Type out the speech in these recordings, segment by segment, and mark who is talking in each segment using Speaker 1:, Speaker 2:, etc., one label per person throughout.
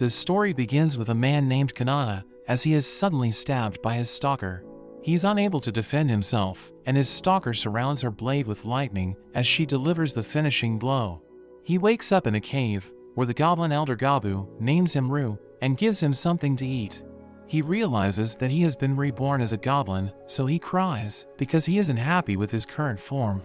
Speaker 1: The story begins with a man named Kanata, as he is suddenly stabbed by his stalker. He's unable to defend himself, and his stalker surrounds her blade with lightning as she delivers the finishing blow. He wakes up in a cave, where the goblin elder Gabu names him Ru and gives him something to eat. He realizes that he has been reborn as a goblin, so he cries because he isn't happy with his current form.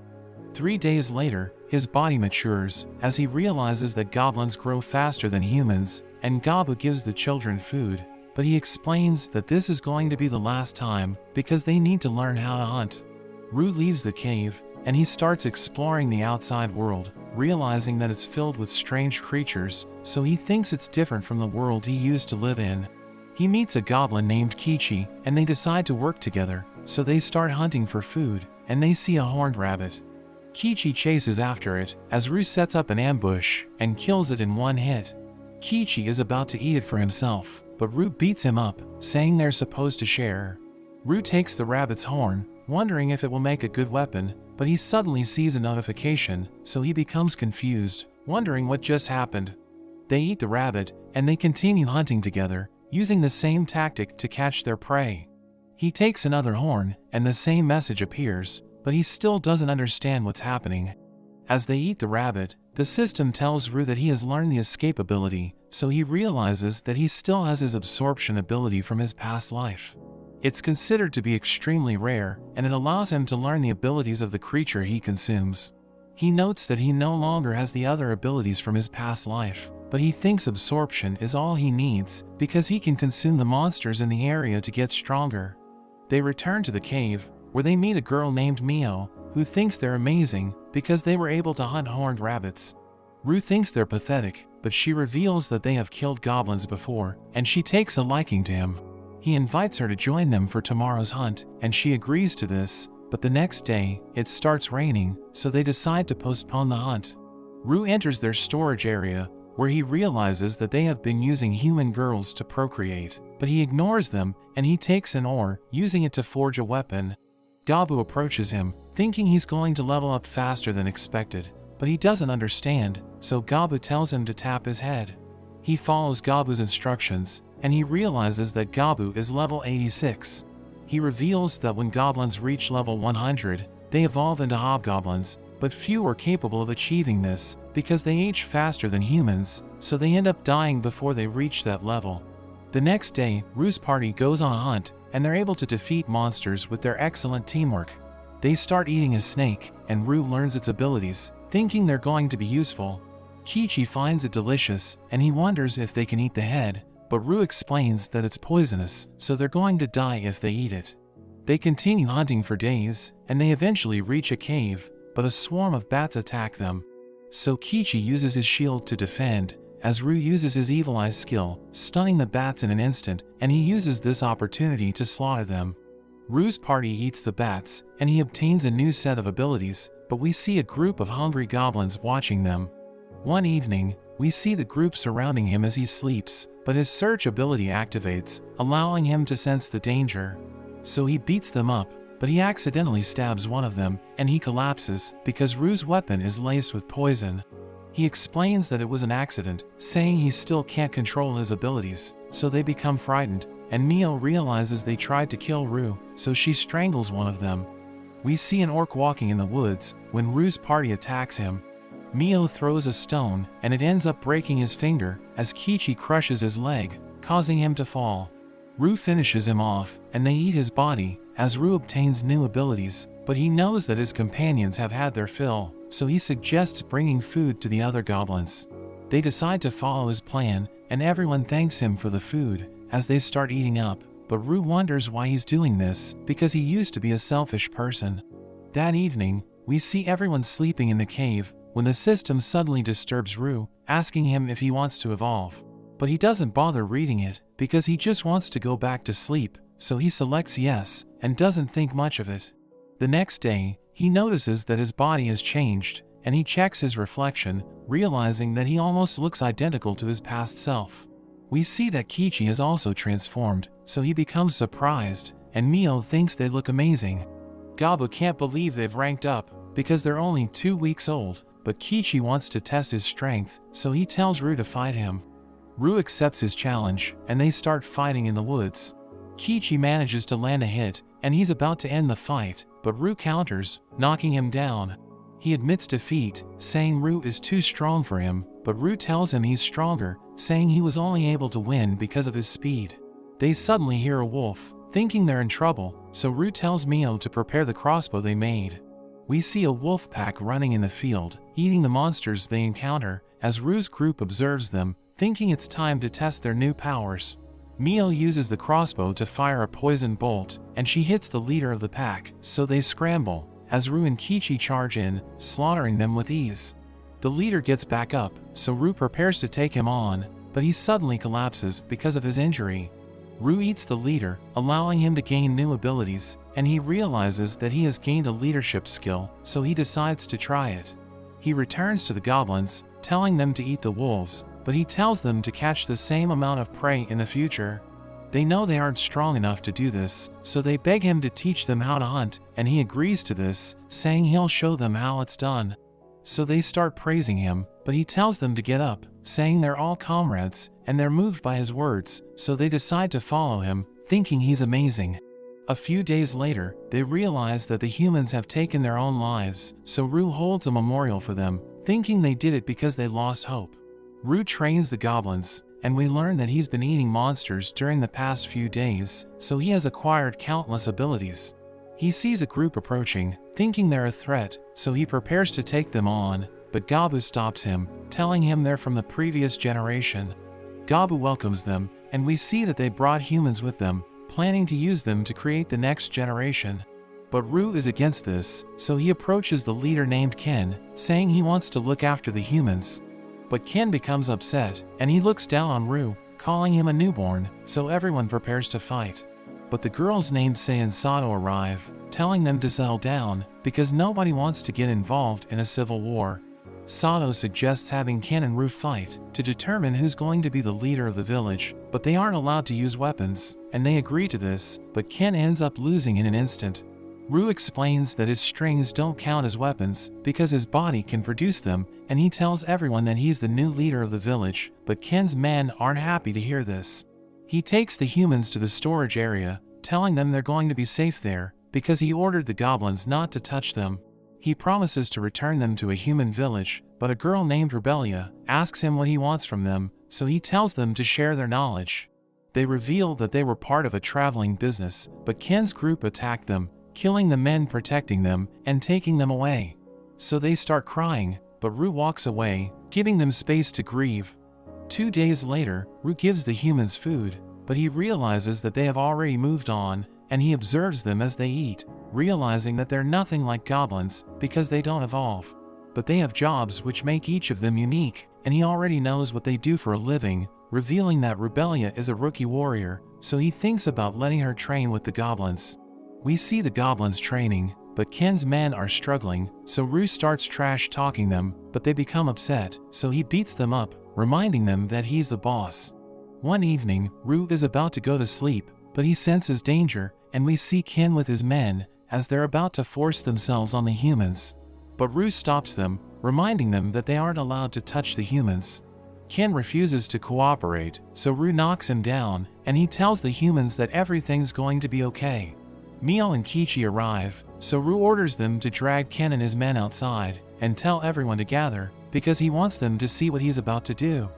Speaker 1: 3 days later, his body matures as he realizes that goblins grow faster than humans, and Gabu gives the children food, but he explains that this is going to be the last time because they need to learn how to hunt. Ru leaves the cave, and he starts exploring the outside world, realizing that it's filled with strange creatures, so he thinks it's different from the world he used to live in. He meets a goblin named Kichi, and they decide to work together, so they start hunting for food, and they see a horned rabbit. Kichi chases after it, as Ru sets up an ambush, and kills it in one hit. Kichi is about to eat it for himself, but Ru beats him up, saying they're supposed to share. Ru takes the rabbit's horn, wondering if it will make a good weapon, but he suddenly sees a notification, so he becomes confused, wondering what just happened. They eat the rabbit, and they continue hunting together, using the same tactic to catch their prey. He takes another horn, and the same message appears, but he still doesn't understand what's happening. As they eat the rabbit, the system tells Ru that he has learned the escape ability, so he realizes that he still has his absorption ability from his past life. It's considered to be extremely rare, and it allows him to learn the abilities of the creature he consumes. He notes that he no longer has the other abilities from his past life, but he thinks absorption is all he needs because he can consume the monsters in the area to get stronger. They return to the cave, where they meet a girl named Mio, who thinks they're amazing because they were able to hunt horned rabbits. Ru thinks they're pathetic, but she reveals that they have killed goblins before, and she takes a liking to him. He invites her to join them for tomorrow's hunt, and she agrees to this, but the next day, it starts raining, so they decide to postpone the hunt. Ru enters their storage area, where he realizes that they have been using human girls to procreate, but he ignores them, and he takes an ore, using it to forge a weapon. Gabu approaches him, thinking he's going to level up faster than expected, but he doesn't understand, so Gabu tells him to tap his head. He follows Gabu's instructions, and he realizes that Gabu is level 86. He reveals that when goblins reach level 100, they evolve into hobgoblins, but few are capable of achieving this because they age faster than humans, so they end up dying before they reach that level. The next day, Ru's party goes on a hunt, and they're able to defeat monsters with their excellent teamwork. They start eating a snake, and Ru learns its abilities, thinking they're going to be useful. Kichi finds it delicious, and he wonders if they can eat the head, but Ru explains that it's poisonous, so they're going to die if they eat it. They continue hunting for days, and they eventually reach a cave, but a swarm of bats attack them. So Kichi uses his shield to defend, as Ru uses his Evil Eye skill, stunning the bats in an instant, and he uses this opportunity to slaughter them. Ru's party eats the bats, and he obtains a new set of abilities, but we see a group of hungry goblins watching them. One evening, we see the group surrounding him as he sleeps, but his search ability activates, allowing him to sense the danger. So he beats them up, but he accidentally stabs one of them, and he collapses because Ru's weapon is laced with poison. He explains that it was an accident, saying he still can't control his abilities, so they become frightened, and Mio realizes they tried to kill Ru, so she strangles one of them. We see an orc walking in the woods when Ru's party attacks him. Mio throws a stone, and it ends up breaking his finger as Kichi crushes his leg, causing him to fall. Ru finishes him off, and they eat his body, as Ru obtains new abilities, but he knows that his companions have had their fill, so he suggests bringing food to the other goblins. They decide to follow his plan, and everyone thanks him for the food, as they start eating up, but Ru wonders why he's doing this, because he used to be a selfish person. That evening, we see everyone sleeping in the cave, when the system suddenly disturbs Ru, asking him if he wants to evolve. But he doesn't bother reading it, because he just wants to go back to sleep, so he selects yes, and doesn't think much of it. The next day, he notices that his body has changed, and he checks his reflection, realizing that he almost looks identical to his past self. We see that Kichi has also transformed, so he becomes surprised, and Mio thinks they look amazing. Gabu can't believe they've ranked up, because they're only 2 weeks old, but Kichi wants to test his strength, so he tells Ru to fight him. Rue accepts his challenge, and they start fighting in the woods. Kichi manages to land a hit, and he's about to end the fight, but Rue counters, knocking him down. He admits defeat, saying Rue is too strong for him, but Rue tells him he's stronger, saying he was only able to win because of his speed. They suddenly hear a wolf, thinking they're in trouble, so Rue tells Mio to prepare the crossbow they made. We see a wolf pack running in the field, eating the monsters they encounter, as Rue's group observes them, thinking it's time to test their new powers. Mio uses the crossbow to fire a poison bolt, and she hits the leader of the pack, so they scramble, as Rue and Kichi charge in, slaughtering them with ease. The leader gets back up, so Rue prepares to take him on, but he suddenly collapses because of his injury. Rue eats the leader, allowing him to gain new abilities, and he realizes that he has gained a leadership skill, so he decides to try it. He returns to the goblins, telling them to eat the wolves, but he tells them to catch the same amount of prey in the future. They know they aren't strong enough to do this, so they beg him to teach them how to hunt, and he agrees to this, saying he'll show them how it's done. So they start praising him, but he tells them to get up, saying they're all comrades, and they're moved by his words, so they decide to follow him, thinking he's amazing. A few days later, they realize that the humans have taken their own lives, so Rue holds a memorial for them, thinking they did it because they lost hope. Rue trains the goblins, and we learn that he's been eating monsters during the past few days, so he has acquired countless abilities. He sees a group approaching, thinking they're a threat, so he prepares to take them on, but Gabu stops him, telling him they're from the previous generation. Gabu welcomes them, and we see that they brought humans with them, planning to use them to create the next generation. But Rue is against this, so he approaches the leader named Ken, saying he wants to look after the humans. But Ken becomes upset, and he looks down on Rue, calling him a newborn, so everyone prepares to fight. But the girls named Sei and Sato arrive, telling them to settle down, because nobody wants to get involved in a civil war. Sato suggests having Ken and Rue fight, to determine who's going to be the leader of the village, but they aren't allowed to use weapons, and they agree to this, but Ken ends up losing in an instant. Rue explains that his strings don't count as weapons, because his body can produce them, and he tells everyone that he's the new leader of the village, but Ken's men aren't happy to hear this. He takes the humans to the storage area, telling them they're going to be safe there, because he ordered the goblins not to touch them. He promises to return them to a human village, but a girl named Rebellia asks him what he wants from them, so he tells them to share their knowledge. They reveal that they were part of a traveling business, but Ken's group attacked them, killing the men protecting them and taking them away. So they start crying, but Rue walks away, giving them space to grieve. 2 days later, Rue gives the humans food, but he realizes that they have already moved on, and he observes them as they eat, realizing that they're nothing like goblins because they don't evolve. But they have jobs which make each of them unique, and he already knows what they do for a living, revealing that Rebellia is a rookie warrior, so he thinks about letting her train with the goblins. We see the goblins training, but Ken's men are struggling, so Rue starts trash-talking them, but they become upset, so he beats them up, reminding them that he's the boss. One evening, Rue is about to go to sleep, but he senses danger, and we see Ken with his men, as they're about to force themselves on the humans. But Rue stops them, reminding them that they aren't allowed to touch the humans. Ken refuses to cooperate, so Rue knocks him down, and he tells the humans that everything's going to be okay. Mio and Kichi arrive, so Rue orders them to drag Ken and his men outside, and tell everyone to gather, because he wants them to see what he's about to do.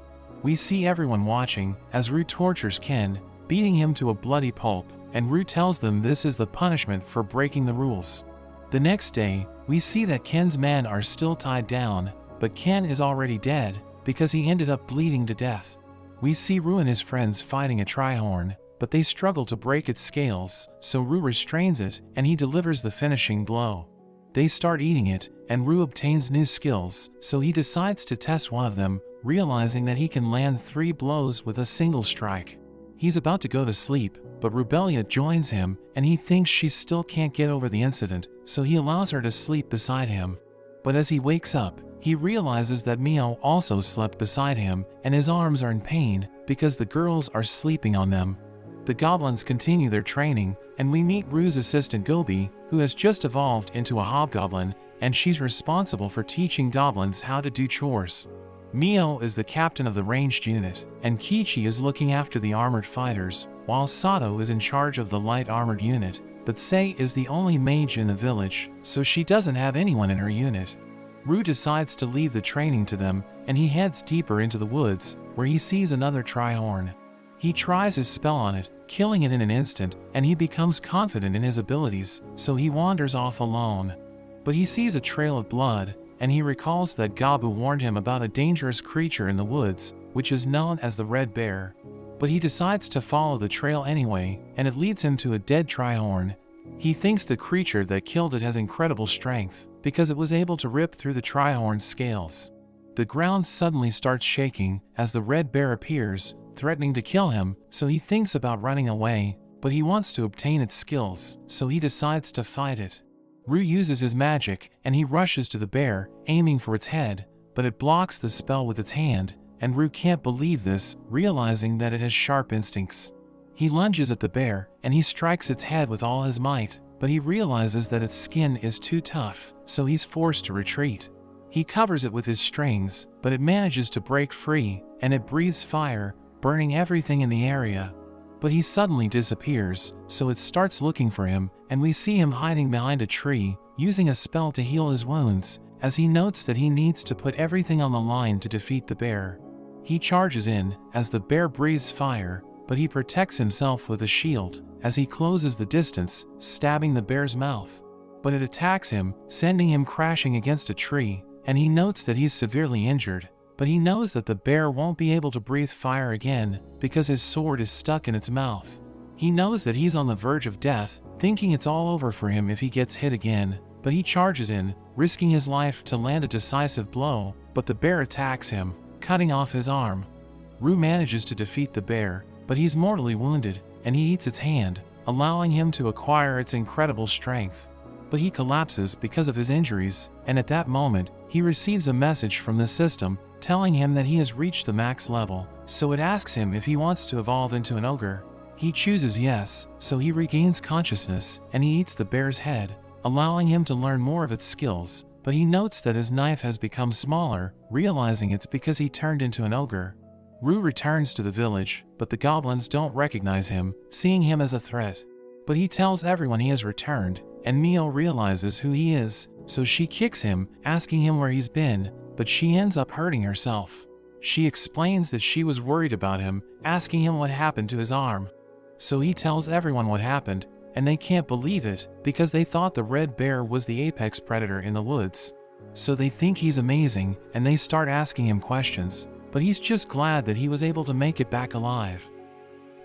Speaker 1: We see everyone watching, as Rue tortures Ken, beating him to a bloody pulp, and Rue tells them this is the punishment for breaking the rules. The next day, we see that Ken's men are still tied down, but Ken is already dead, because he ended up bleeding to death. We see Rue and his friends fighting a trihorn, but they struggle to break its scales, so Rue restrains it, and he delivers the finishing blow. They start eating it, and Rue obtains new skills, so he decides to test one of them, realizing that he can land 3 blows with a single strike. He's about to go to sleep, but Rebellia joins him, and he thinks she still can't get over the incident, so he allows her to sleep beside him. But as he wakes up, he realizes that Mio also slept beside him, and his arms are in pain, because the girls are sleeping on them. The goblins continue their training, and we meet Rue's assistant Gobi, who has just evolved into a hobgoblin, and she's responsible for teaching goblins how to do chores. Mio is the captain of the ranged unit, and Kichi is looking after the armored fighters, while Sato is in charge of the light armored unit, but Sei is the only mage in the village, so she doesn't have anyone in her unit. Ru decides to leave the training to them, and he heads deeper into the woods, where he sees another Trihorn. He tries his spell on it, killing it in an instant, and he becomes confident in his abilities, so he wanders off alone. But he sees a trail of blood, and he recalls that Gabu warned him about a dangerous creature in the woods, which is known as the Red Bear. But he decides to follow the trail anyway, and it leads him to a dead Trihorn. He thinks the creature that killed it has incredible strength, because it was able to rip through the Trihorn's scales. The ground suddenly starts shaking as the Red Bear appears, threatening to kill him, so he thinks about running away, but he wants to obtain its skills, so he decides to fight it. Ru uses his magic, and he rushes to the bear, aiming for its head, but it blocks the spell with its hand, and Ru can't believe this, realizing that it has sharp instincts. He lunges at the bear, and he strikes its head with all his might, but he realizes that its skin is too tough, so he's forced to retreat. He covers it with his strings, but it manages to break free, and it breathes fire, burning everything in the area. But he suddenly disappears, so it starts looking for him, and we see him hiding behind a tree, using a spell to heal his wounds, as he notes that he needs to put everything on the line to defeat the bear. He charges in, as the bear breathes fire, but he protects himself with a shield, as he closes the distance, stabbing the bear's mouth. But it attacks him, sending him crashing against a tree, and he notes that he's severely injured. But he knows that the bear won't be able to breathe fire again, because his sword is stuck in its mouth. He knows that he's on the verge of death, thinking it's all over for him if he gets hit again, but he charges in, risking his life to land a decisive blow, but the bear attacks him, cutting off his arm. Ru manages to defeat the bear, but he's mortally wounded, and he eats its hand, allowing him to acquire its incredible strength. But he collapses because of his injuries, and at that moment, he receives a message from the system, telling him that he has reached the max level, so it asks him if he wants to evolve into an ogre. He chooses yes, so he regains consciousness, and he eats the bear's head, allowing him to learn more of its skills, but he notes that his knife has become smaller, realizing it's because he turned into an ogre. Ru returns to the village, but the goblins don't recognize him, seeing him as a threat. But he tells everyone he has returned, and Mio realizes who he is, so she kicks him, asking him where he's been, but she ends up hurting herself. She explains that she was worried about him, asking him what happened to his arm. So he tells everyone what happened, and they can't believe it, because they thought the red bear was the apex predator in the woods. So they think he's amazing, and they start asking him questions, but he's just glad that he was able to make it back alive.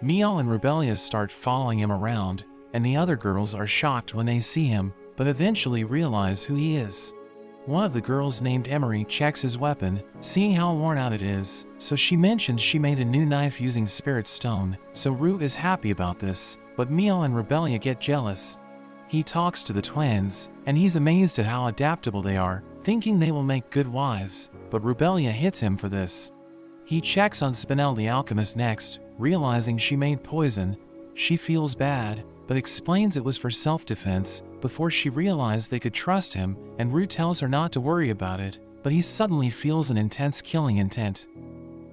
Speaker 1: Mio and Rebellious start following him around, and the other girls are shocked when they see him, but eventually realize who he is. One of the girls named Emery checks his weapon, seeing how worn out it is, so she mentions she made a new knife using spirit stone, so Ru is happy about this, but Mio and Rebellia get jealous. He talks to the twins, and he's amazed at how adaptable they are, thinking they will make good wives, but Rebellia hits him for this. He checks on Spinel the alchemist next, realizing she made poison. She feels bad, but explains it was for self-defense, before she realized they could trust him, and Ru tells her not to worry about it, but he suddenly feels an intense killing intent.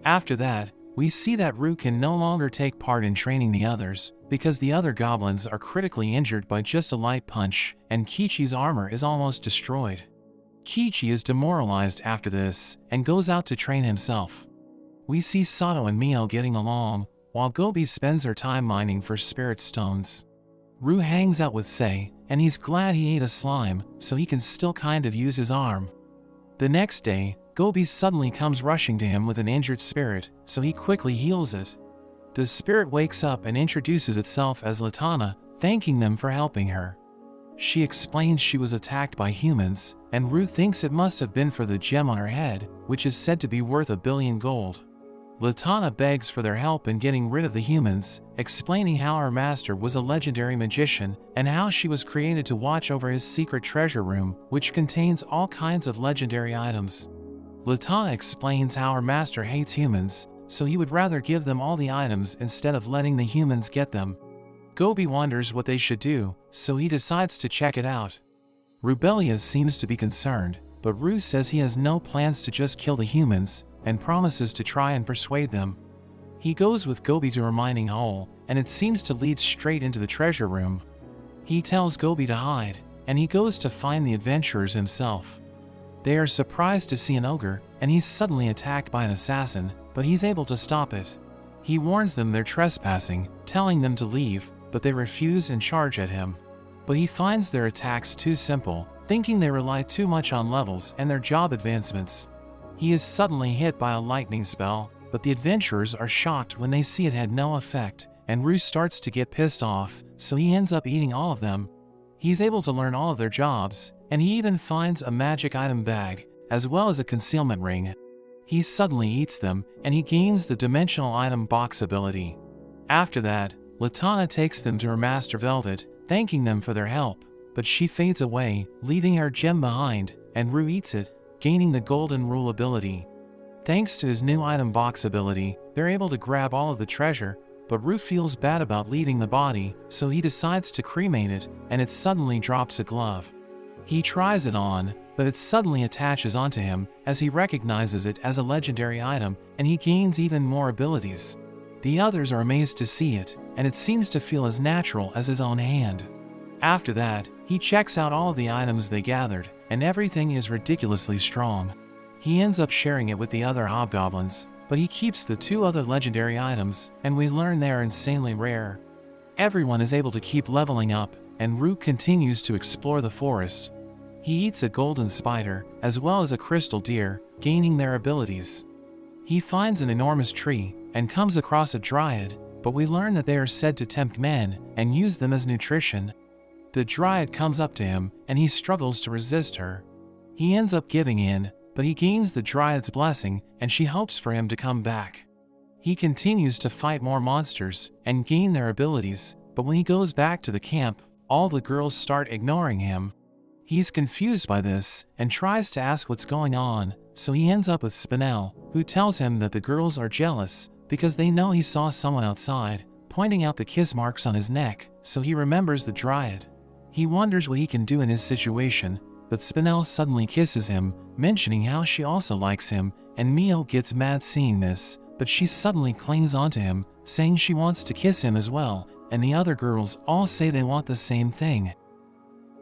Speaker 1: After that, we see that Ru can no longer take part in training the others, because the other goblins are critically injured by just a light punch, and Kichi's armor is almost destroyed. Kichi is demoralized after this, and goes out to train himself. We see Sato and Mio getting along, while Gobi spends her time mining for spirit stones. Ru hangs out with Sei, and he's glad he ate a slime, so he can still kind of use his arm. The next day, Gobi suddenly comes rushing to him with an injured spirit, so he quickly heals it. The spirit wakes up and introduces itself as Latana, thanking them for helping her. She explains she was attacked by humans, and Ru thinks it must have been for the gem on her head, which is said to be worth 1 billion gold. Latana begs for their help in getting rid of the humans, explaining how her master was a legendary magician and how she was created to watch over his secret treasure room, which contains all kinds of legendary items. Latana explains how her master hates humans, so he would rather give them all the items instead of letting the humans get them. Gobi wonders what they should do, so he decides to check it out. Rubelia seems to be concerned, but Ru says he has no plans to just kill the humans, and promises to try and persuade them. He goes with Gobi to a mining hole, and it seems to lead straight into the treasure room. He tells Gobi to hide, and he goes to find the adventurers himself. They are surprised to see an ogre, and he's suddenly attacked by an assassin, but he's able to stop it. He warns them they're trespassing, telling them to leave, but they refuse and charge at him. But he finds their attacks too simple, thinking they rely too much on levels and their job advancements. He is suddenly hit by a lightning spell, but the adventurers are shocked when they see it had no effect, and Rue starts to get pissed off, so he ends up eating all of them. He's able to learn all of their jobs, and he even finds a magic item bag, as well as a concealment ring. He suddenly eats them, and he gains the dimensional item box ability. After that, Latana takes them to her master Velvet, thanking them for their help, but she fades away, leaving her gem behind, and Rue eats it, gaining the golden rule ability. Thanks to his new item box ability, they're able to grab all of the treasure, but Rue feels bad about leaving the body, so he decides to cremate it, and it suddenly drops a glove. He tries it on, but it suddenly attaches onto him as he recognizes it as a legendary item, and he gains even more abilities. The others are amazed to see it, and it seems to feel as natural as his own hand. After that, he checks out all of the items they gathered, and everything is ridiculously strong. He ends up sharing it with the other hobgoblins, but he keeps the 2 other legendary items, and we learn they are insanely rare. Everyone is able to keep leveling up, and Rue continues to explore the forest. He eats a golden spider, as well as a crystal deer, gaining their abilities. He finds an enormous tree, and comes across a dryad, but we learn that they are said to tempt men, and use them as nutrition. The dryad comes up to him, and he struggles to resist her. He ends up giving in, but he gains the dryad's blessing, and she hopes for him to come back. He continues to fight more monsters, and gain their abilities, but when he goes back to the camp, all the girls start ignoring him. He's confused by this, and tries to ask what's going on, so he ends up with Spinel, who tells him that the girls are jealous, because they know he saw someone outside, pointing out the kiss marks on his neck, so he remembers the dryad. He wonders what he can do in his situation, but Spinel suddenly kisses him, mentioning how she also likes him, and Mio gets mad seeing this, but she suddenly clings onto him, saying she wants to kiss him as well, and the other girls all say they want the same thing.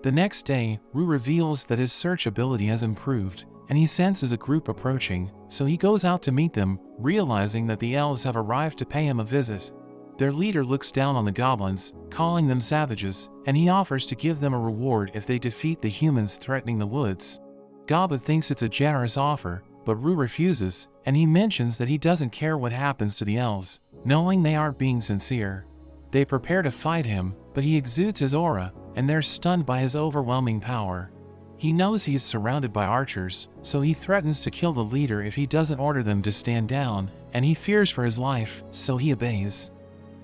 Speaker 1: The next day, Rue reveals that his search ability has improved, and he senses a group approaching, so he goes out to meet them, realizing that the elves have arrived to pay him a visit. Their leader looks down on the goblins, calling them savages, and he offers to give them a reward if they defeat the humans threatening the woods. Gaba thinks it's a generous offer, but Rue refuses, and he mentions that he doesn't care what happens to the elves, knowing they aren't being sincere. They prepare to fight him, but he exudes his aura, and they're stunned by his overwhelming power. He knows he's surrounded by archers, so he threatens to kill the leader if he doesn't order them to stand down, and he fears for his life, so he obeys.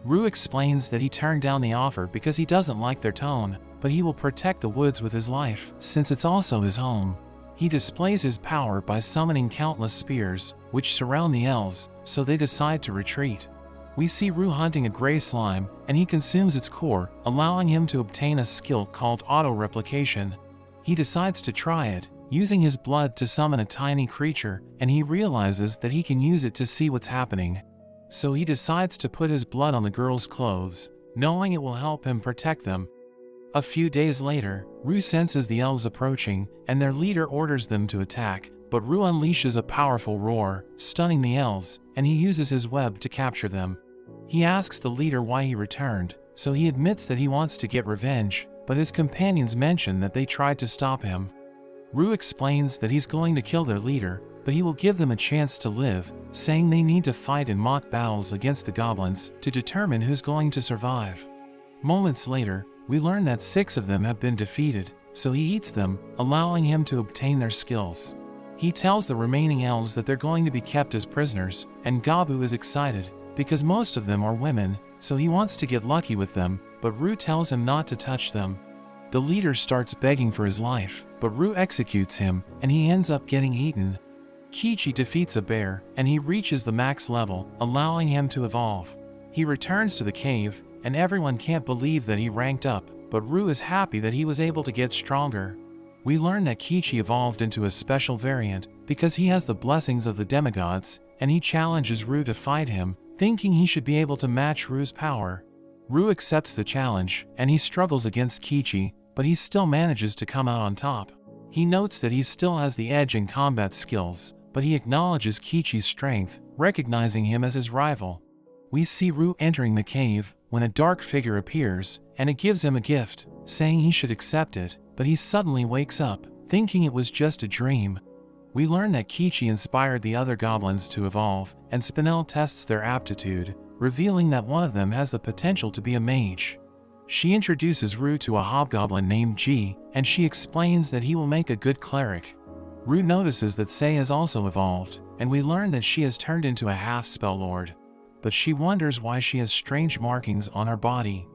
Speaker 1: Rue explains that he turned down the offer because he doesn't like their tone, but he will protect the woods with his life, since it's also his home. He displays his power by summoning countless spears, which surround the elves, so they decide to retreat. We see Rue hunting a gray slime, and he consumes its core, allowing him to obtain a skill called auto-replication. He decides to try it, using his blood to summon a tiny creature, and he realizes that he can use it to see what's happening. So he decides to put his blood on the girls' clothes, knowing it will help him protect them. A few days later, Rue senses the elves approaching, and their leader orders them to attack, but Rue unleashes a powerful roar, stunning the elves, and he uses his web to capture them. He asks the leader why he returned, so he admits that he wants to get revenge, but his companions mention that they tried to stop him. Rue explains that he's going to kill their leader, but he will give them a chance to live, saying they need to fight in mock battles against the goblins to determine who's going to survive. Moments later, we learn that 6 of them have been defeated, so he eats them, allowing him to obtain their skills. He tells the remaining elves that they're going to be kept as prisoners, and Gabu is excited, because most of them are women, so he wants to get lucky with them, but Rue tells him not to touch them. The leader starts begging for his life, but Rue executes him, and he ends up getting eaten. Kichi defeats a bear, and he reaches the max level, allowing him to evolve. He returns to the cave, and everyone can't believe that he ranked up, but Rue is happy that he was able to get stronger. We learn that Kichi evolved into a special variant because he has the blessings of the demigods, and he challenges Rue to fight him, thinking he should be able to match Rue's power. Rue accepts the challenge, and he struggles against Kichi, but he still manages to come out on top. He notes that he still has the edge in combat skills, but he acknowledges Kichi's strength, recognizing him as his rival. We see Rue entering the cave when a dark figure appears, and it gives him a gift, saying he should accept it, but he suddenly wakes up, thinking it was just a dream. We learn that Kichi inspired the other goblins to evolve, and Spinel tests their aptitude, revealing that one of them has the potential to be a mage. She introduces Rue to a hobgoblin named G, and she explains that he will make a good cleric. Rue notices that Sei has also evolved, and we learn that she has turned into a half-spell lord. But she wonders why she has strange markings on her body.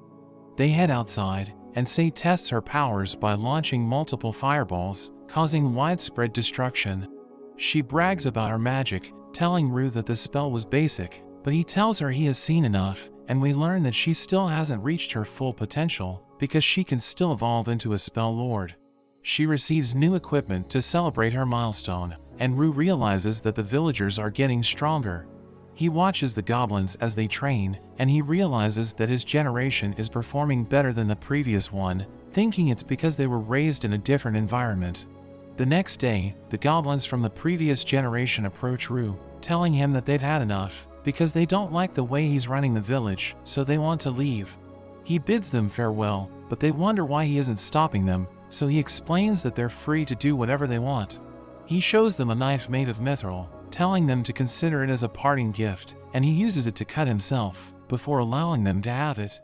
Speaker 1: They head outside, and Sei tests her powers by launching multiple fireballs, causing widespread destruction. She brags about her magic, telling Rue that the spell was basic, but he tells her he has seen enough, and we learn that she still hasn't reached her full potential, because she can still evolve into a spell lord. She receives new equipment to celebrate her milestone, and Rue realizes that the villagers are getting stronger. He watches the goblins as they train, and he realizes that his generation is performing better than the previous one, thinking it's because they were raised in a different environment. The next day, the goblins from the previous generation approach Rue, telling him that they've had enough, because they don't like the way he's running the village, so they want to leave. He bids them farewell, but they wonder why he isn't stopping them, so he explains that they're free to do whatever they want. He shows them a knife made of mithril, telling them to consider it as a parting gift, and he uses it to cut himself, before allowing them to have it.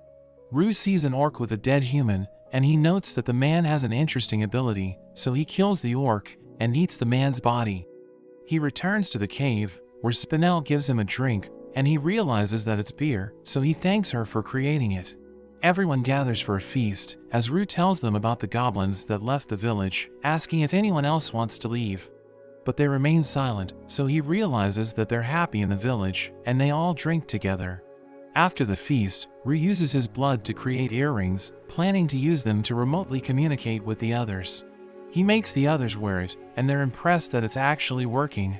Speaker 1: Rue sees an orc with a dead human, and he notes that the man has an interesting ability, so he kills the orc and eats the man's body. He returns to the cave, where Spinel gives him a drink, and he realizes that it's beer, so he thanks her for creating it. Everyone gathers for a feast, as Rue tells them about the goblins that left the village, asking if anyone else wants to leave. But they remain silent, so he realizes that they're happy in the village, and they all drink together. After the feast, Rue uses his blood to create earrings, planning to use them to remotely communicate with the others. He makes the others wear it, and they're impressed that it's actually working.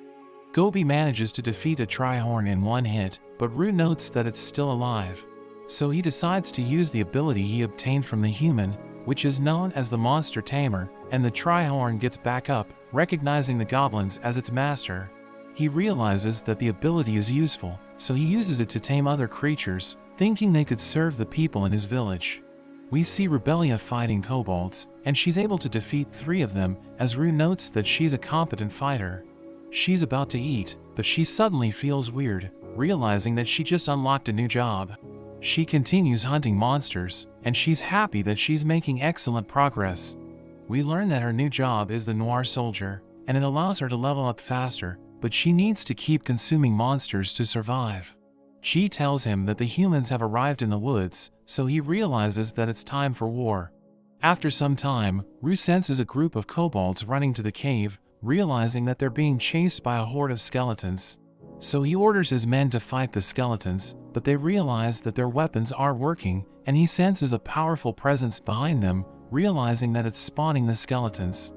Speaker 1: Gobi manages to defeat a Trihorn in one hit, but Rue notes that it's still alive. So he decides to use the ability he obtained from the human, which is known as the Monster Tamer, and the Trihorn gets back up, recognizing the goblins as its master. He realizes that the ability is useful, so he uses it to tame other creatures, thinking they could serve the people in his village. We see Rebelia fighting kobolds, and she's able to defeat 3 of them, as Rue notes that she's a competent fighter. She's about to eat, but she suddenly feels weird, realizing that she just unlocked a new job. She continues hunting monsters, and she's happy that she's making excellent progress. We learn that her new job is the Noir Soldier, and it allows her to level up faster, but she needs to keep consuming monsters to survive. She tells him that the humans have arrived in the woods, so he realizes that it's time for war. After some time, Rue senses a group of kobolds running to the cave, realizing that they're being chased by a horde of skeletons. So he orders his men to fight the skeletons, but they realize that their weapons are working, and he senses a powerful presence behind them, realizing that it's spawning the skeletons.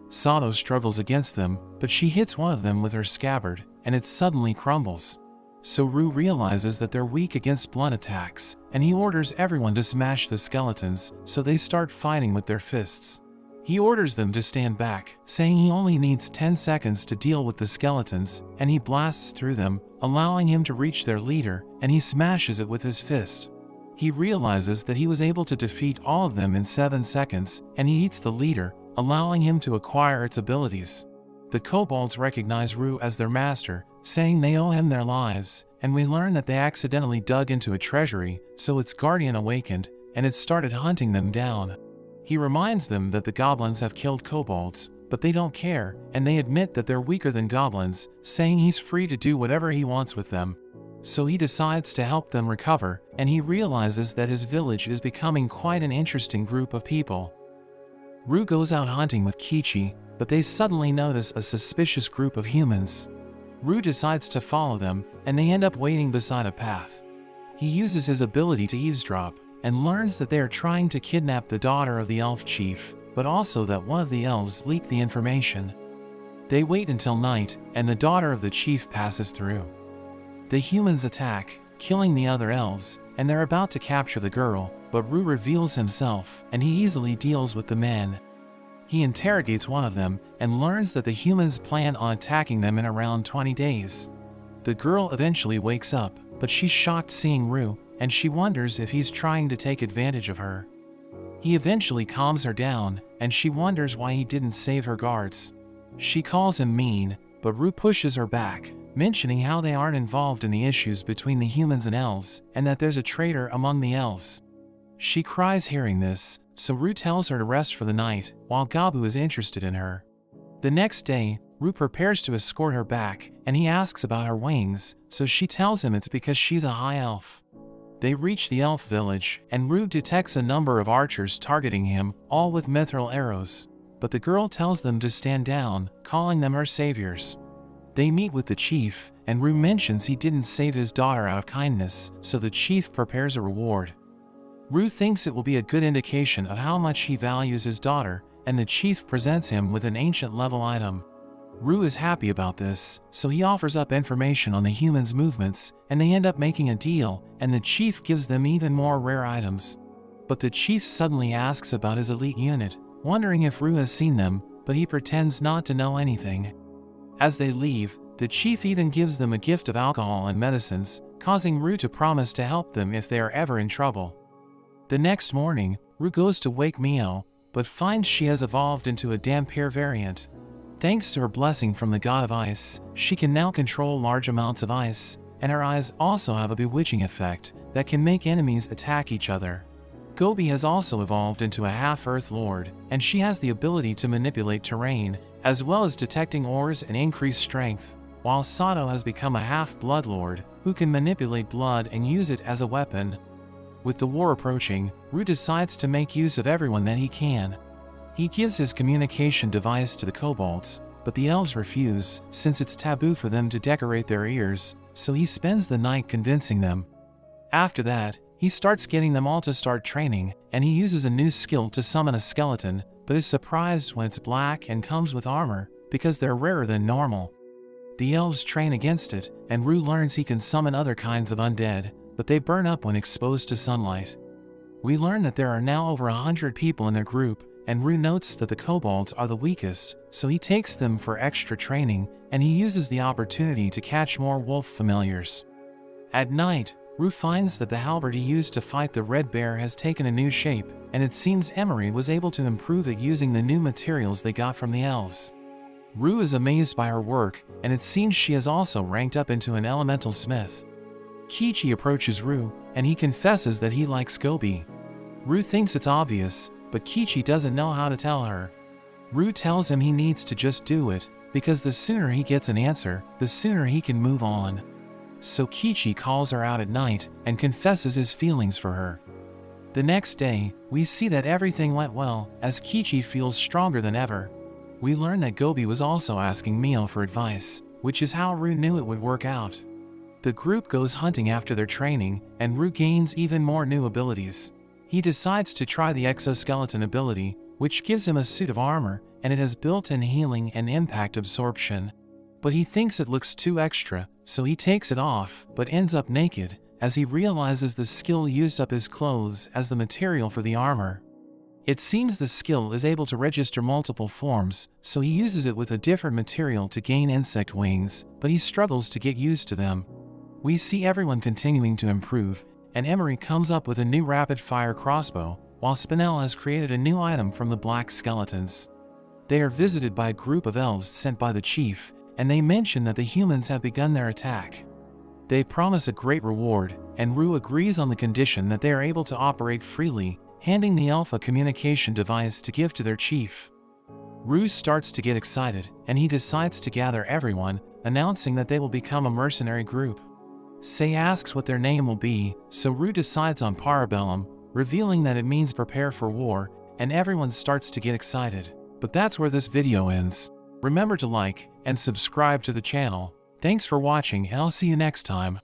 Speaker 1: Sato struggles against them, but she hits one of them with her scabbard, and it suddenly crumbles. So Rue realizes that they're weak against blunt attacks, and he orders everyone to smash the skeletons, so they start fighting with their fists. He orders them to stand back, saying he only needs 10 seconds to deal with the skeletons, and he blasts through them, allowing him to reach their leader, and he smashes it with his fist. He realizes that he was able to defeat all of them in 7 seconds, and he eats the leader, allowing him to acquire its abilities. The kobolds recognize Rue as their master, saying they owe him their lives, and we learn that they accidentally dug into a treasury, so its guardian awakened, and it started hunting them down. He reminds them that the goblins have killed kobolds, but they don't care, and they admit that they're weaker than goblins, saying he's free to do whatever he wants with them. So he decides to help them recover, and he realizes that his village is becoming quite an interesting group of people. Rue goes out hunting with Kichi, but they suddenly notice a suspicious group of humans. Rue decides to follow them, and they end up waiting beside a path. He uses his ability to eavesdrop, and learns that they are trying to kidnap the daughter of the elf chief, but also that one of the elves leaked the information. They wait until night, and the daughter of the chief passes through. The humans attack, killing the other elves, and they're about to capture the girl, but Rue reveals himself, and he easily deals with the men. He interrogates one of them, and learns that the humans plan on attacking them in around 20 days. The girl eventually wakes up, but she's shocked seeing Rue, and she wonders if he's trying to take advantage of her. He eventually calms her down, and she wonders why he didn't save her guards. She calls him mean, but Rue pushes her back, mentioning how they aren't involved in the issues between the humans and elves, and that there's a traitor among the elves. She cries hearing this, so Rue tells her to rest for the night, while Gabu is interested in her. The next day, Rue prepares to escort her back, and he asks about her wings, so she tells him it's because she's a high elf. They reach the elf village, and Rue detects a number of archers targeting him, all with mithril arrows. But the girl tells them to stand down, calling them her saviors. They meet with the chief, and Rue mentions he didn't save his daughter out of kindness, so the chief prepares a reward. Rue thinks it will be a good indication of how much he values his daughter, and the chief presents him with an ancient level item. Rue is happy about this, so he offers up information on the humans' movements, and they end up making a deal, and the chief gives them even more rare items. But the chief suddenly asks about his elite unit, wondering if Rue has seen them, but he pretends not to know anything. As they leave, the chief even gives them a gift of alcohol and medicines, causing Rue to promise to help them if they are ever in trouble. The next morning, Rue goes to wake Mio, but finds she has evolved into a Dhampir variant. Thanks to her blessing from the god of ice, she can now control large amounts of ice, and her eyes also have a bewitching effect that can make enemies attack each other. Gobi has also evolved into a half-earth lord, and she has the ability to manipulate terrain, as well as detecting ores and increase strength, while Sato has become a half-blood lord, who can manipulate blood and use it as a weapon. With the war approaching, Rue decides to make use of everyone that he can. He gives his communication device to the kobolds, but the elves refuse, since it's taboo for them to decorate their ears, so he spends the night convincing them. After that, he starts getting them all to start training, and he uses a new skill to summon a skeleton, but is surprised when it's black and comes with armor, because they're rarer than normal. The elves train against it, and Rue learns he can summon other kinds of undead, but they burn up when exposed to sunlight. We learn that there are now over 100 people in their group, and Rue notes that the kobolds are the weakest, so he takes them for extra training, and he uses the opportunity to catch more wolf familiars. At night, Rue finds that the halberd he used to fight the red bear has taken a new shape, and it seems Emery was able to improve it using the new materials they got from the elves. Rue is amazed by her work, and it seems she has also ranked up into an elemental smith. Kichi approaches Rue, and he confesses that he likes Gobi. Rue thinks it's obvious, but Kichi doesn't know how to tell her. Rue tells him he needs to just do it, because the sooner he gets an answer, the sooner he can move on. So Kichi calls her out at night and confesses his feelings for her. The next day, we see that everything went well, as Kichi feels stronger than ever. We learn that Gobi was also asking Mio for advice, which is how Rue knew it would work out. The group goes hunting after their training, and Rue gains even more new abilities. He decides to try the exoskeleton ability, which gives him a suit of armor, and it has built-in healing and impact absorption. But he thinks it looks too extra, so he takes it off, but ends up naked, as he realizes the skill used up his clothes as the material for the armor. It seems the skill is able to register multiple forms, so he uses it with a different material to gain insect wings, but he struggles to get used to them. We see everyone continuing to improve, and Emery comes up with a new rapid-fire crossbow, while Spinel has created a new item from the black skeletons. They are visited by a group of elves sent by the chief, and they mention that the humans have begun their attack. They promise a great reward, and Rue agrees on the condition that they are able to operate freely, handing the elf a communication device to give to their chief. Rue starts to get excited, and he decides to gather everyone, announcing that they will become a mercenary group. Say asks what their name will be, so Rue decides on Parabellum, revealing that it means prepare for war, and everyone starts to get excited. But that's where this video ends. Remember to like and subscribe to the channel. Thanks for watching, and I'll see you next time.